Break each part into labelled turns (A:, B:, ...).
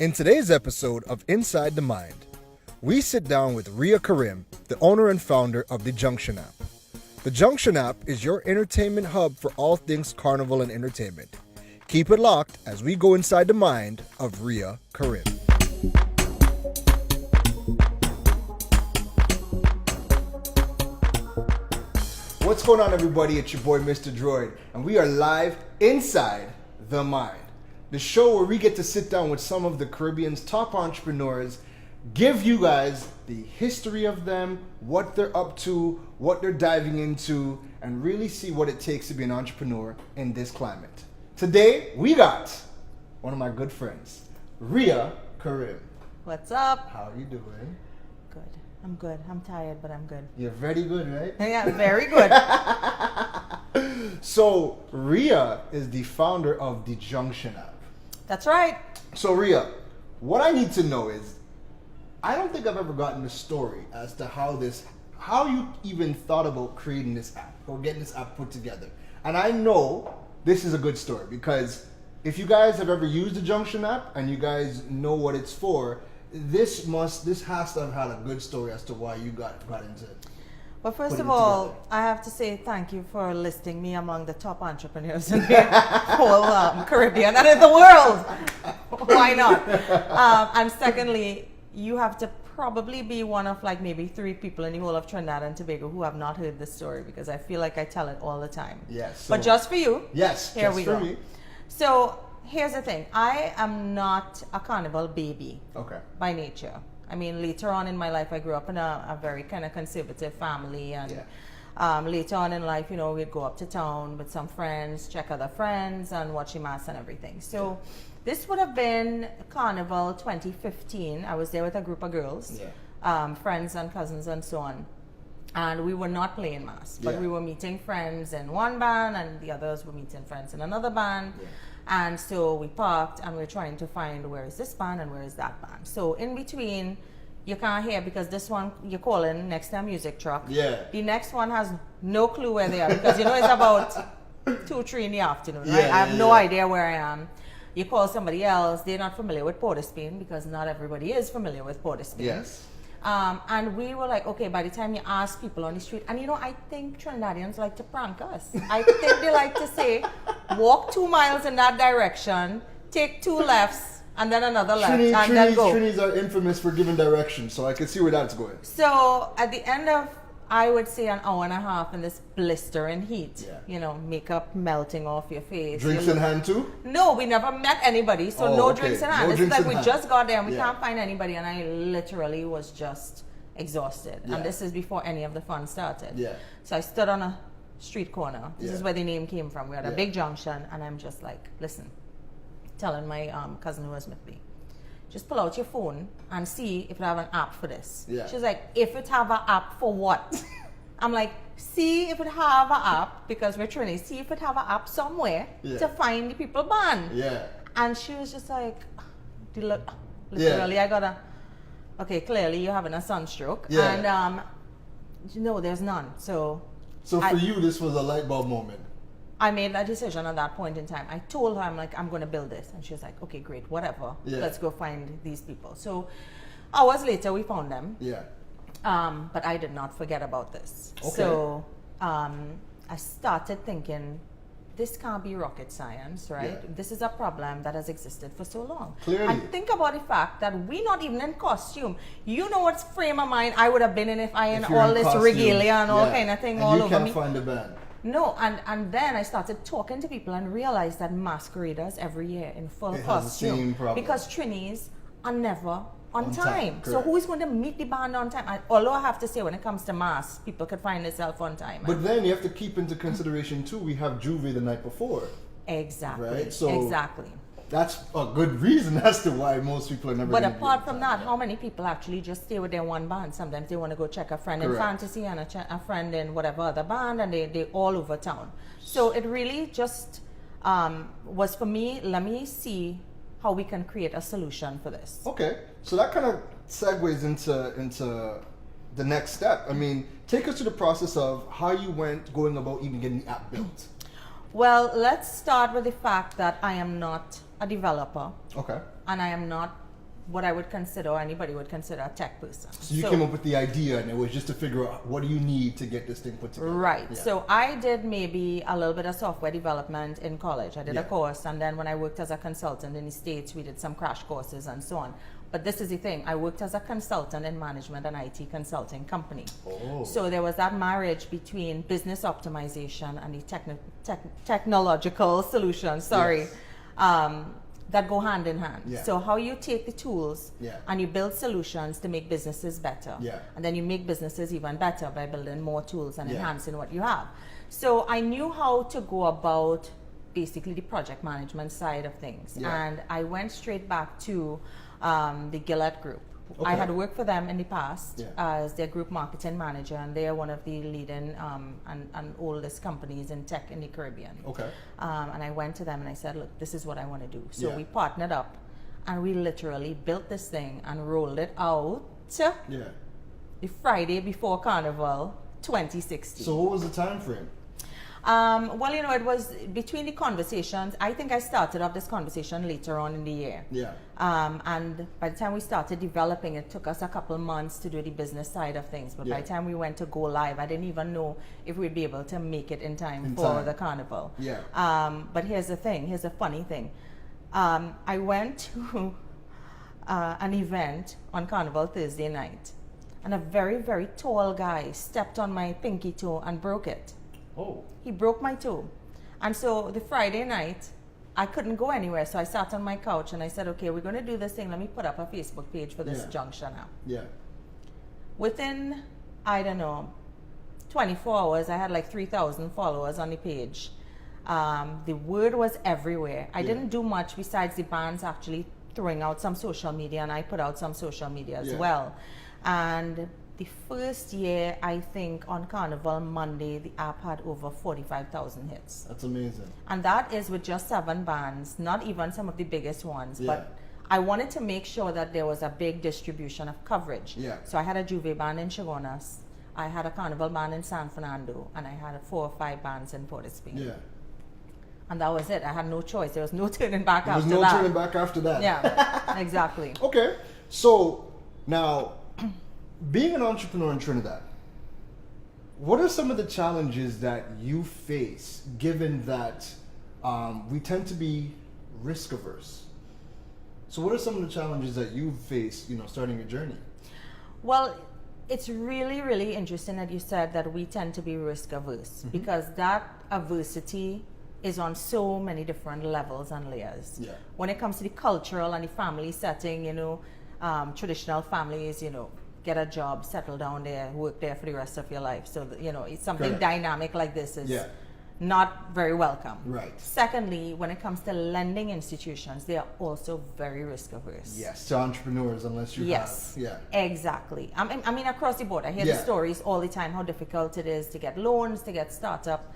A: In today's episode of Inside the Mind, we sit down with Ria Karim, the owner and founder of D Junction app. The Junction app is your entertainment hub for all things Carnival and entertainment. Keep it locked as we go inside the mind of Ria Karim. What's going on, everybody? It's your boy, Mr. Droid, and we are live inside the mind. The show where we get to sit down with some of the Caribbean's top entrepreneurs, give you guys the history of them, what they're up to, what they're diving into, and really see what it takes to be an entrepreneur in this climate. Today, we got one of my good friends, Ria Karim.
B: What's up?
A: How are you doing?
B: Good. I'm good. I'm tired, but I'm good.
A: You're very good, right?
B: Yeah, very good.
A: So, Ria is the founder of D Junction app.
B: That's right.
A: So, Ria, what I need to know is, I don't think I've ever gotten a story as to how you even thought about creating this app or getting this app put together. And I know this is a good story because if you guys have ever used the Junction app and you guys know what it's for, this has to have had a good story as to why you got into it.
B: Well, first of all, I have to say thank you for listing me among the top entrepreneurs in the whole Caribbean and in the world. Why not? And secondly, you have to probably be one of like maybe 3 people in the whole of Trinidad and Tobago who have not heard this story because I feel like I tell it all the time.
A: Yes. So,
B: but just for you.
A: Yes.
B: Here
A: just
B: we
A: for
B: go.
A: Me.
B: So here's the thing. I am not a Carnival baby.
A: Okay.
B: By nature. I mean, later on in my life, I grew up in a very kind of conservative family, and later on in life, you know, we'd go up to town with some friends, check other friends, and watch mass and everything. So this would have been Carnival 2015. I was there with a group of girls, friends and cousins and so on. And we were not playing mass, but we were meeting friends in one band, and the others were meeting friends in another band. Yeah. And so we parked and we're trying to find where is this band and where is that band. So in between, you can't hear because this one you're calling next to a music truck. Yeah. The next one has no clue where they are because you know it's about 2, 3 in the afternoon, right? I have no idea where I am. You call somebody else, they're not familiar with Port of Spain because not everybody is familiar with Port of Spain. Yes. And we were like, okay, by the time you ask people on the street, and you know, I think Trinidadians like to prank us. I think they like to say, walk 2 miles in that direction, take 2 lefts, and then another left, and then go.
A: Trinis are infamous for giving directions, so I can see where that's going.
B: So at the end of, I would say, an hour and a half in this blistering heat, you know, makeup melting off your face.
A: Drinks in hand too?
B: No, we never met anybody, so no drinks in hand. It's like we just got there and we can't find anybody, and I literally was just exhausted. And this is before any of the fun started. Yeah. So I stood on a street corner. This is where the name came from. We had a big junction, and I'm just like, listen, telling my cousin who was with me, just pull out your phone and see if it have an app for this. Yeah. She's like, if it have an app for what? I'm like, see if it have an app, because we're trying to see if it have an app somewhere to find the people banned. Yeah. And she was just like, literally, I got okay, clearly you're having a sunstroke. Yeah. And, no, there's none. So
A: for you, this was a light bulb moment.
B: I made that decision at that point in time. I told her, I'm like, I'm going to build this. And she was like, okay, great, whatever. Yeah. Let's go find these people. So hours later, we found them. Yeah. But I did not forget about this. Okay. So I started thinking, this can't be rocket science, right? Yeah. This is a problem that has existed for so long.
A: Clearly.
B: And think about the fact that we're not even in costume. You know what frame of mind I would have been in if I had all this costume, regalia and all kind of thing
A: and
B: all over me.
A: You can't find a band.
B: No, and then I started talking to people and realized that masqueraders every year in full costume, because Trinis are never on time. So who is going to meet the band on time? Although I have to say, when it comes to mass, people could find themselves on time.
A: But then you have to keep into consideration too, we have Juve the night before.
B: Exactly.
A: Right? So
B: exactly.
A: That's a good reason as to why most people are never.
B: But apart from that, how many people actually just stay with their one band? Sometimes they want to go check a friend in fantasy and a friend in whatever other band, and they all over town. So it really just was for me. Let me see how we can create a solution for this.
A: Okay, so that kind of segues into the next step. I mean, take us to the process of how you went going about even getting the app built.
B: Well, let's start with the fact that I am not a developer.
A: Okay.
B: And I am not what I would consider, or anybody would consider, a tech person.
A: So you came up with the idea, and it was just to figure out what do you need to get this thing put together.
B: Right.
A: Yeah.
B: So I did maybe a little bit of software development in college. I did a course, and then when I worked as a consultant in the States, we did some crash courses and so on. But this is the thing, I worked as a consultant in management and IT consulting company.
A: Oh.
B: So there was that marriage between business optimization and the technological solutions, that go hand in hand.
A: Yeah.
B: So how you take the tools and you build solutions to make businesses better.
A: Yeah.
B: And then you make businesses even better by building more tools and enhancing what you have. So I knew how to go about basically the project management side of things.
A: Yeah.
B: And I went straight back to the Gillette Group.
A: Okay.
B: I had worked for them in the past as their group marketing manager, and they are one of the leading and oldest companies in tech in the Caribbean.
A: Okay.
B: And I went to them and I said, look, this is what I want to do. So we partnered up, and we literally built this thing and rolled it out the Friday before Carnival 2016.
A: So what was the time frame?
B: Well, you know, it was between the conversations. I think I started off this conversation later on in the year.
A: Yeah.
B: And by the time we started developing, it took us a couple months to do the business side of things. But by the time we went to go live, I didn't even know if we'd be able to make it in time for the Carnival.
A: Yeah.
B: But here's the thing. Here's the funny thing. I went to an event on Carnival Thursday night, and a very, very tall guy stepped on my pinky toe and broke it.
A: Oh.
B: He broke my toe. And so the Friday night, I couldn't go anywhere. So I sat on my couch and I said, okay, we're going to do this thing. Let me put up a Facebook page for this Junction app.
A: Yeah.
B: Within, I don't know, 24 hours, I had like 3,000 followers on the page. The word was everywhere. I didn't do much besides the bands actually throwing out some social media, and I put out some social media as well. And the first year, I think on Carnival Monday, the app had over 45,000 hits.
A: That's amazing.
B: And that is with just 7 bands, not even some of the biggest ones. But I wanted to make sure that there was a big distribution of coverage.
A: Yeah.
B: So I had a Juve band in Chagonas, I had a Carnival band in San Fernando, and I had 4 or 5 bands in Port of Spain.
A: Yeah.
B: And that was it. I had no choice. There was no turning back after that.
A: There was no turning back after that.
B: Yeah, exactly.
A: Okay. So now, being an entrepreneur in Trinidad, what are some of the challenges that you face, given that we tend to be risk averse? So what are some of the challenges that you face, you know, starting your journey?
B: Well, it's really, really interesting that you said that we tend to be risk averse, because that adversity is on so many different levels and layers.
A: Yeah.
B: When it comes to the cultural and the family setting, you know, traditional families, you know, get a job, settle down there, work there for the rest of your life. So, you know, it's something dynamic like this is not very welcome.
A: Right.
B: Secondly, when it comes to lending institutions, they are also very risk averse.
A: Yes, to entrepreneurs, unless you have. Yeah.
B: Exactly. I mean, across the board, I hear the stories all the time, how difficult it is to get loans, to get startup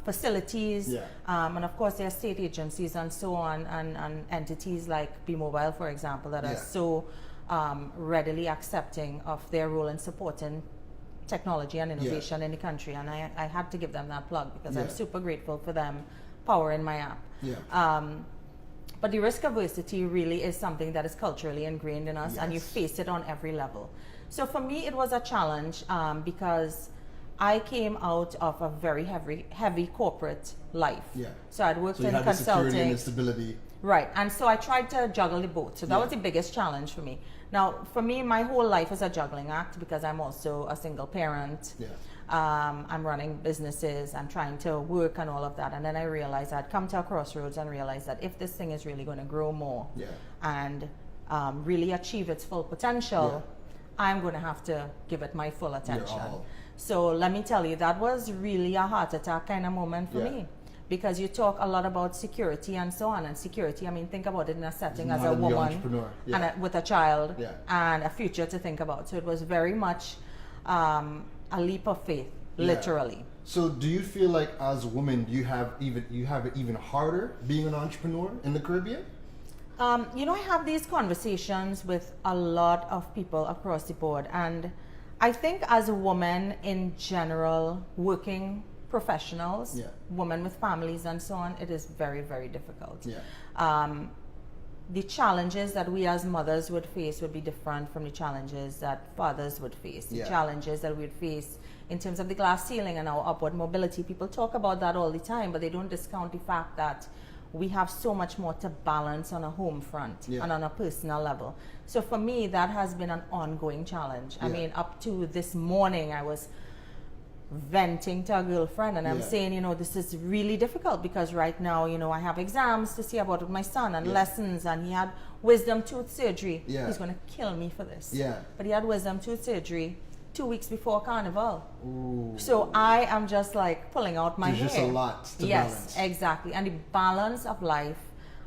B: facilities. And of course, there are state agencies and so on, and entities like Bmobile, for example, that are so readily accepting of their role in supporting technology and innovation in the country. And I had to give them that plug, because I'm super grateful for them powering my app. But the risk adversity really is something that is culturally ingrained in us, and you face it on every level. So for me, it was a challenge because I came out of a very heavy corporate life. So I'd worked in
A: consulting. The security and the stability.
B: Right, and so I tried to juggle the both. So that was the biggest challenge for me. Now, for me, my whole life is a juggling act, because I'm also a single parent. I'm running businesses, I'm trying to work and all of that. And then I realized I'd come to a crossroads and realized that if this thing is really going to grow more and really achieve its full potential, I'm going to have to give it my full attention. So let me tell you, that was really a heart attack kind of moment for me. Because you talk a lot about security and so on. And security, I mean, think about it in a setting as a woman and with a child and a future to think about. So it was very much a leap of faith, literally.
A: So do you feel like as women, you have it even harder being an entrepreneur in the Caribbean?
B: You know, I have these conversations with a lot of people across the board. And I think as a woman in general, working professionals, women with families and so on, it is very, very difficult. the challenges that we as mothers would face would be different from the challenges that fathers would face. The challenges that we would face in terms of the glass ceiling and our upward mobility. People talk about that all the time, but they don't discount the fact that we have so much more to balance on a home front and on a personal level. So for me, that has been an ongoing challenge. I mean, up to this morning, I was venting to a girlfriend and I'm saying, you know, this is really difficult because right now, you know, I have exams to see about with my son and lessons, and he had wisdom tooth surgery. He's going to kill me for this. But he had wisdom tooth surgery 2 weeks before Carnival.
A: Ooh.
B: So I am just like pulling out my hair.
A: There's just a lot to balance.
B: Yes, exactly. And the balance of life,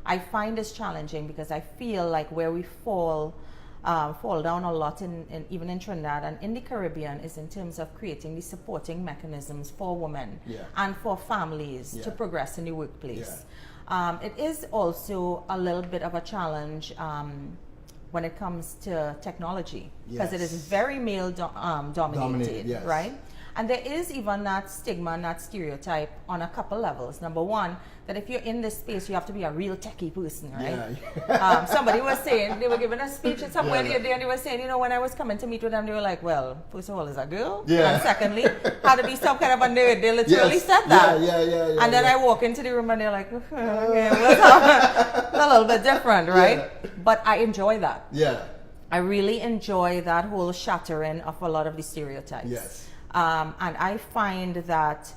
B: I find is challenging because I feel like where we fall down a lot even in Trinidad and in the Caribbean is in terms of creating the supporting mechanisms for women and for families to progress in the workplace. It is also a little bit of a challenge when it comes to technology, because it is very male dominated, right? And there is even that stigma and that stereotype on a couple levels. Number one, that if you're in this space, you have to be a real techie person, right? Somebody was saying, they were giving a speech somewhere the other day, and they were saying, you know, when I was coming to meet with them, they were like, well, first of all, is a girl? And secondly, how to be some kind of a nerd? They literally said that. And then I walk into the room and they're like, okay, it's a little bit different, right? But I enjoy that. I really enjoy that whole shattering of a lot of the stereotypes. And I find that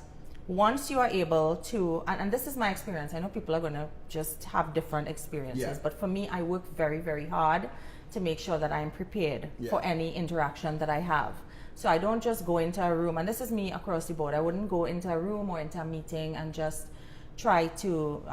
B: once you are able to, and this is my experience, I know people are going to just have different experiences, but for me, I work very, very hard to make sure that I'm prepared for any interaction that I have. So I don't just go into a room, and this is me across the board, I wouldn't go into a room or into a meeting and just try to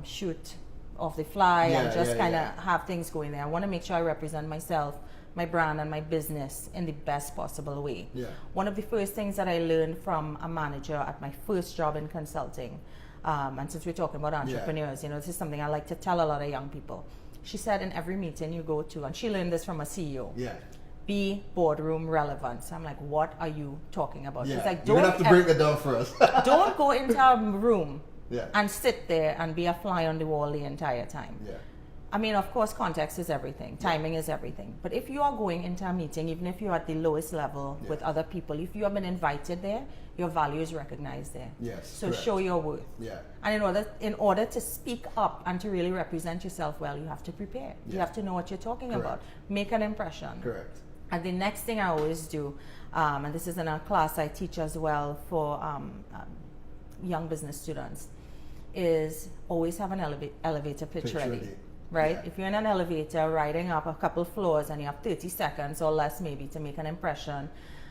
B: shoot off the fly and just kind of have things going there. I want to make sure I represent myself, my brand and my business in the best possible way. One of the first things that I learned from a manager at my first job in consulting, and since we're talking about entrepreneurs, you know, this is something I like to tell a lot of young people. She said in every meeting you go to, and she learned this from a CEO, be boardroom relevant. So I'm like, what are you talking about? She's like,
A: you're gonna have to break it down for us.
B: Don't go into a room and sit there and be a fly on the wall the entire time. I mean, of course, context is everything. Timing is everything. But if you are going into a meeting, even if you're at the lowest level with other people, if you have been invited there, your value is recognized there. So show your worth. And in order to speak up and to really represent yourself well, you have to prepare. You have to know what you're talking about. Make an impression. And the next thing I always do, and this is in a class I teach as well for young business students, is always have an elevator pitch ready. Right? If you're in an elevator riding up a couple floors and you have 30 seconds or less maybe to make an impression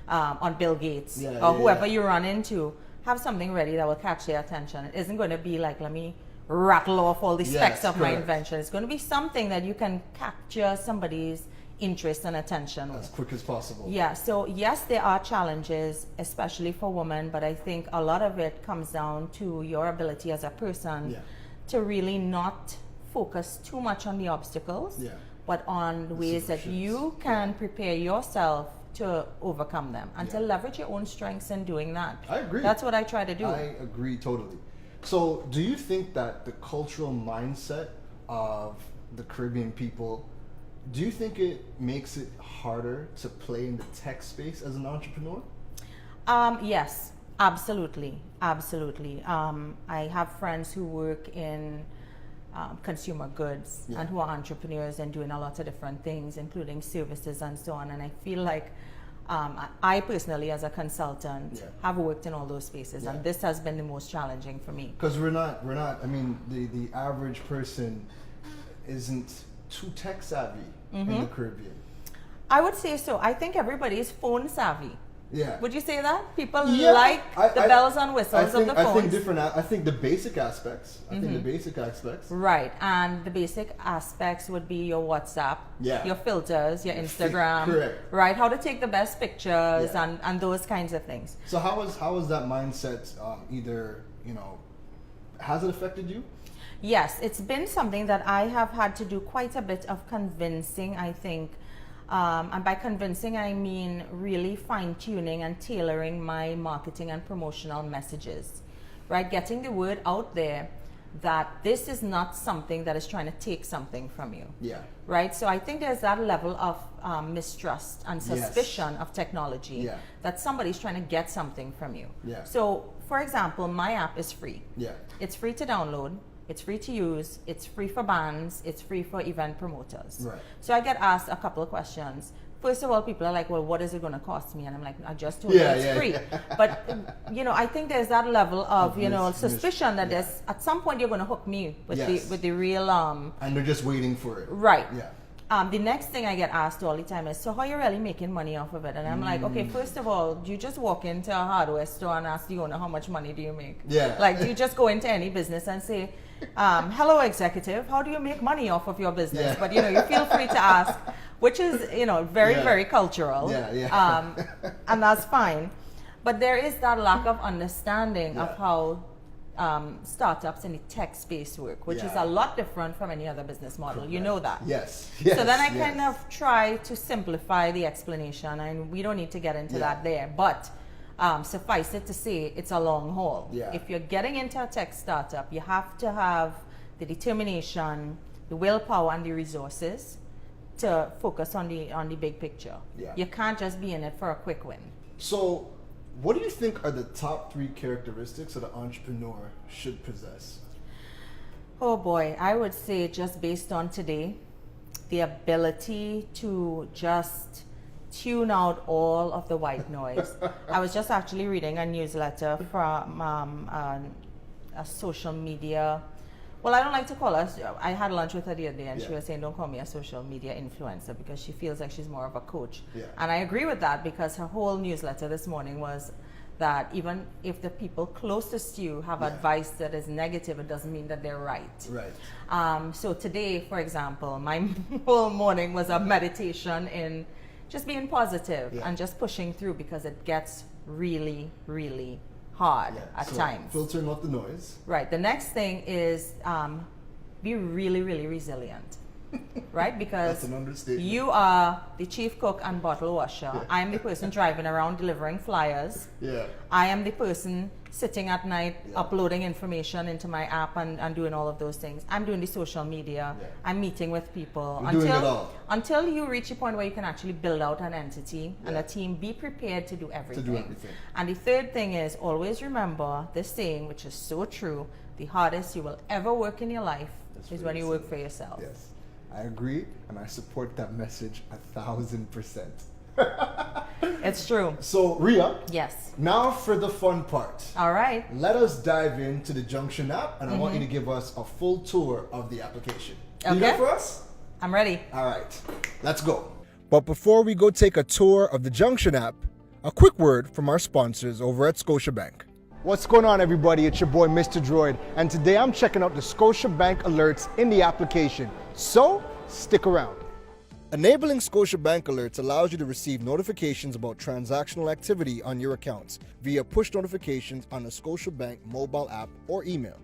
B: on Bill Gates or whoever you run into, have something ready that will catch their attention. It isn't going to be like, let me rattle off all the specs of my invention. It's going to be something that you can capture somebody's interest and attention
A: as quick as possible.
B: So yes, there are challenges, especially for women, but I think a lot of it comes down to your ability as a person to really not focus too much on the obstacles, but on the ways that you can prepare yourself to overcome them and to leverage your own strengths in doing that.
A: I agree.
B: That's what I try to do.
A: I agree totally. So do you think that the cultural mindset of the Caribbean people, do you think it makes it harder to play in the tech space as an entrepreneur?
B: Yes, absolutely. Absolutely. I have friends who work in consumer goods and who are entrepreneurs and doing a lot of different things, including services and so on. And I feel like I personally, as a consultant, have worked in all those spaces, and this has been the most challenging for me.
A: Because we're not. I mean, the average person isn't too tech savvy in the Caribbean.
B: I would say so. I think everybody is phone savvy. Would you say that? People like the bells and whistles of the phones?
A: I think the basic aspects.
B: Right, and the basic aspects would be your WhatsApp, your filters, your Instagram, right? How to take the best pictures and those kinds of things.
A: So how is that mindset has it affected you?
B: Yes, it's been something that I have had to do quite a bit of convincing, I think. And by convincing, I mean really fine-tuning and tailoring my marketing and promotional messages, right? Getting the word out there that this is not something that is trying to take something from you.
A: Yeah.
B: Right? So I think there's that level of mistrust and suspicion of technology that somebody's trying to get something from you.
A: Yeah.
B: So, for example, my app is free.
A: Yeah.
B: It's free to download. It's free to use. It's free for bands. It's free for event promoters.
A: Right.
B: So I get asked a couple of questions. First of all, people are like, well, what is it going to cost me? And I'm like, I just told you it's free. But, I think there's that level of, suspicion that there's, at some point you're going to hook me with the real...
A: and they're just waiting for it.
B: Right.
A: Yeah.
B: The next thing I get asked all the time is, so how are you really making money off of it? And I'm like, okay, first of all, you just walk into a hardware store and ask the owner, how much money do you make?
A: Yeah.
B: Like, you just go into any business and say, hello, executive, how do you make money off of your business?
A: Yeah.
B: But, you feel free to ask, which is, very, very cultural.
A: Yeah.
B: And that's fine. But there is that lack of understanding of how startups in the tech space work, which is a lot different from any other business model.
A: Correct.
B: You know that.
A: Yes.
B: So then I kind of try to simplify the explanation, and we don't need to get into that there. But suffice it to say, it's a long haul.
A: Yeah.
B: If you're getting into a tech startup, you have to have the determination, the willpower, and the resources to focus on the big picture.
A: Yeah.
B: You can't just be in it for a quick win.
A: So, what do you think are the top 3 characteristics that an entrepreneur should possess?
B: Oh boy, I would say just based on today, the ability to just tune out all of the white noise. I was just actually reading a newsletter from a social media. Well, I don't like to call her. I had lunch with her the other day, and she was saying, don't call me a social media influencer, because she feels like she's more of a coach.
A: Yeah.
B: And I agree with that, because her whole newsletter this morning was that even if the people closest to you have advice that is negative, it doesn't mean that they're right.
A: Right.
B: So today, for example, my whole morning was a meditation in just being positive and just pushing through, because it gets really, really hard at times.
A: Filtering out the noise.
B: Right. The next thing is be really, really resilient. Right? Because
A: that's an understatement.
B: you are the chief cook and bottle washer.
A: Yeah.
B: I am the person driving around delivering flyers.
A: Yeah.
B: I am the person sitting at night uploading information into my app and doing all of those things. I'm doing the social media. Yeah. I'm meeting with people.
A: You're doing it all.
B: Until you reach a point where you can actually build out an entity and a team, be prepared to do everything. And the third thing is, always remember this saying, which is so true: the hardest you will ever work in your life is when you work for yourself.
A: Yes. I agree, and I support that message 1,000%.
B: It's true.
A: So, Ria.
B: Yes.
A: Now for the fun part.
B: All right.
A: Let us dive into the Junction app, and I want you to give us a full tour of the application.
B: Okay.
A: You ready for us?
B: I'm ready.
A: All right. Let's go. But before we go take a tour of the Junction app, a quick word from our sponsors over at Scotiabank. What's going on, everybody? It's your boy, Mr. Droid, and today I'm checking out the Scotiabank alerts in the application. So, stick around. Enabling Scotiabank alerts allows you to receive notifications about transactional activity on your accounts via push notifications on the Scotiabank mobile app or email.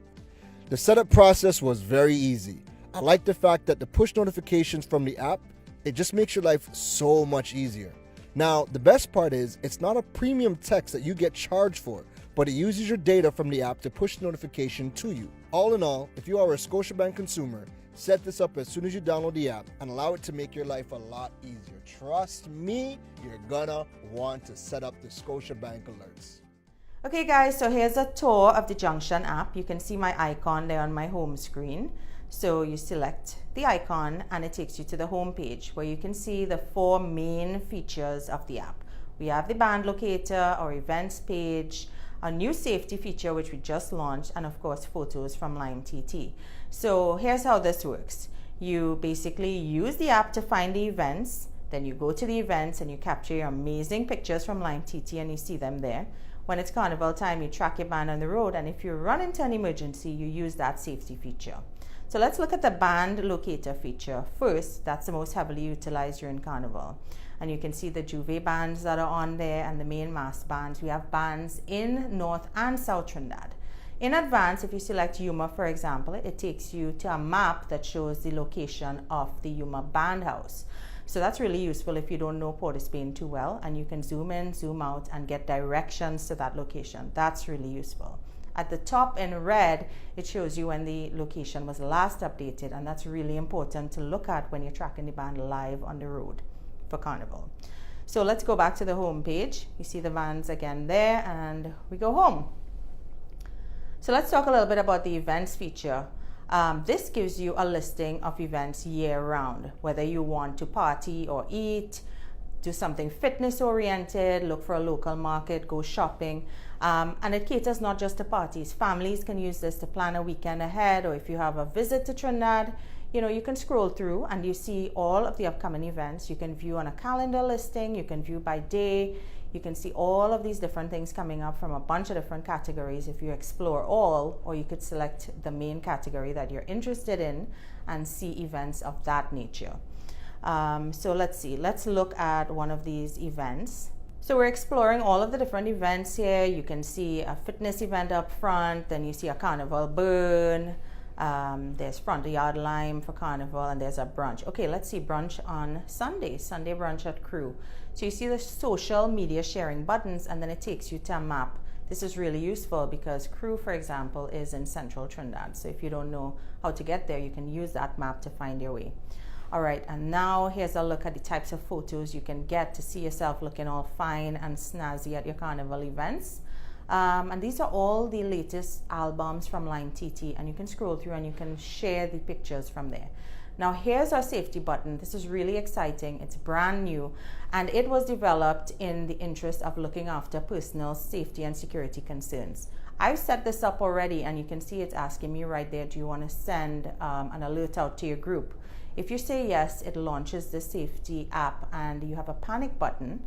A: The setup process was very easy. I like the fact that the push notifications from the app, it just makes your life so much easier. Now, the best part is, it's not a premium text that you get charged for, but it uses your data from the app to push notification to you. All in all, if you are a Scotiabank consumer, set this up as soon as you download the app and allow it to make your life a lot easier. Trust me, you're gonna want to set up the Scotiabank alerts.
B: Okay guys, so here's a tour of the Junction app. You can see my icon there on my home screen. So you select the icon and it takes you to the home page where you can see the 4 main features of the app. We have the band locator, our events page, a new safety feature which we just launched, and of course photos from Lime TT. So here's how this works. You basically use the app to find the events, then you go to the events and you capture your amazing pictures from Lime TT and you see them there. When it's Carnival time, you track your band on the road, and if you run into an emergency, you use that safety feature. So let's look at the band locator feature. First, that's the most heavily utilized during Carnival. And you can see the Juve bands that are on there and the main mass bands. We have bands in North and South Trinidad. In advance, if you select Yuma, for example, it takes you to a map that shows the location of the Yuma band house. So that's really useful if you don't know Port of Spain too well, and you can zoom in, zoom out, and get directions to that location. That's really useful. At the top in red, it shows you when the location was last updated, and that's really important to look at when you're tracking the band live on the road for Carnival. So let's go back to the home page. You see the vans again there, and we go home. So let's talk a little bit about the events feature. This gives you a listing of events year round, whether you want to party or eat, do something fitness oriented, look for a local market, go shopping. And it caters not just to parties. Families can use this to plan a weekend ahead, or if you have a visit to Trinidad, you can scroll through and you see all of the upcoming events. You can view on a calendar listing, you can view by day, you can see all of these different things coming up from a bunch of different categories if you explore all, or you could select the main category that you're interested in and see events of that nature. So let's see, let's look at one of these events. So we're exploring all of the different events here. You can see a fitness event up front, then you see a carnival burn, there's front yard lime for Carnival, and there's a brunch. Okay, let's see brunch on Sunday brunch at Crew. So you see the social media sharing buttons, and then it takes you to a map. This is really useful because Crew, for example, is in central Trinidad. So if you don't know how to get there, you can use that map to find your way. All right, and now here's a look at the types of photos you can get to see yourself looking all fine and snazzy at your Carnival events. And these are all the latest albums from Line TT, and you can scroll through and you can share the pictures from there. Now here's our safety button. This is really exciting. It's brand new, and it was developed in the interest of looking after personal safety and security concerns. I've set this up already, and you can see it's asking me right there, do you want to send an alert out to your group? If you say yes, it launches the safety app, and you have a panic button.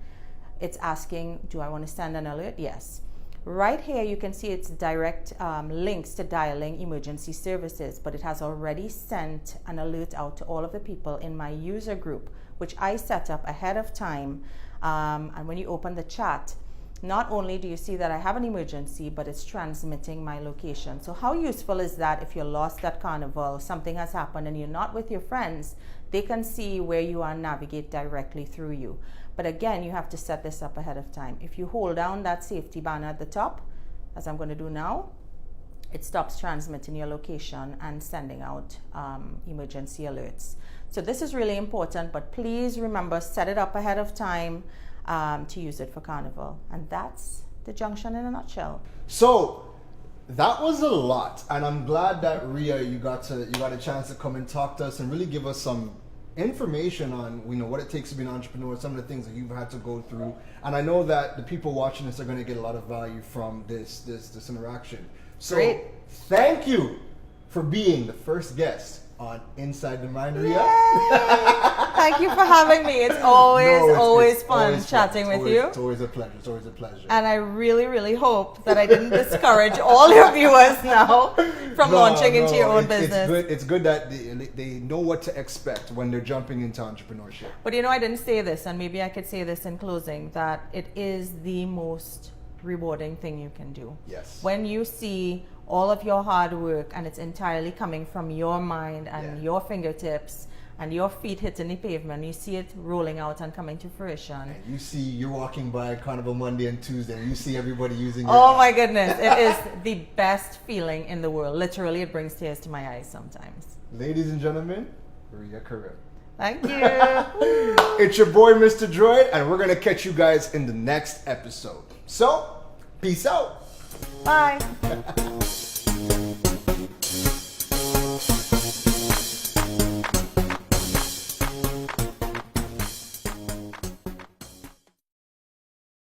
B: It's asking, do I want to send an alert? Yes. Right here, you can see it's direct links to dialing emergency services, but it has already sent an alert out to all of the people in my user group, which I set up ahead of time. And when you open the chat, not only do you see that I have an emergency, but it's transmitting my location. So how useful is that if you're lost at Carnival, something has happened and you're not with your friends, they can see where you are and navigate directly through you. But again, you have to set this up ahead of time. If you hold down that safety banner at the top, as I'm going to do now, it stops transmitting your location and sending out emergency alerts. So this is really important, but please remember, set it up ahead of time to use it for Carnival. And that's the junction in a nutshell.
A: So that was a lot, and I'm glad that Ria, you got a chance to come and talk to us and really give us some information on what it takes to be an entrepreneur, some of the things that you've had to go through. And I know that the people watching this are going to get a lot of value from this interaction. So
B: Great.
A: Thank you for being the first guest on Inside the Mind, Ria.
B: Thank you for having me. It's always fun chatting with you.
A: It's always a pleasure. It's always a pleasure.
B: And I really, really hope that I didn't discourage all your viewers now from launching into your own business.
A: It's good that they know what to expect when they're jumping into entrepreneurship.
B: But I didn't say this, and maybe I could say this in closing, that it is the most rewarding thing you can do.
A: Yes.
B: When you see all of your hard work and it's entirely coming from your mind and your fingertips and your feet hitting the pavement, you see it rolling out and coming to fruition.
A: And you see you're walking by Carnival Monday and Tuesday and you see everybody using
B: Oh my goodness, it is the best feeling in the world. Literally, it brings tears to my eyes sometimes.
A: Ladies and gentlemen, Ria Karim.
B: Thank you.
A: It's your boy, Mr. Droid, and we're going to catch you guys in the next episode. So, peace out.
B: Bye.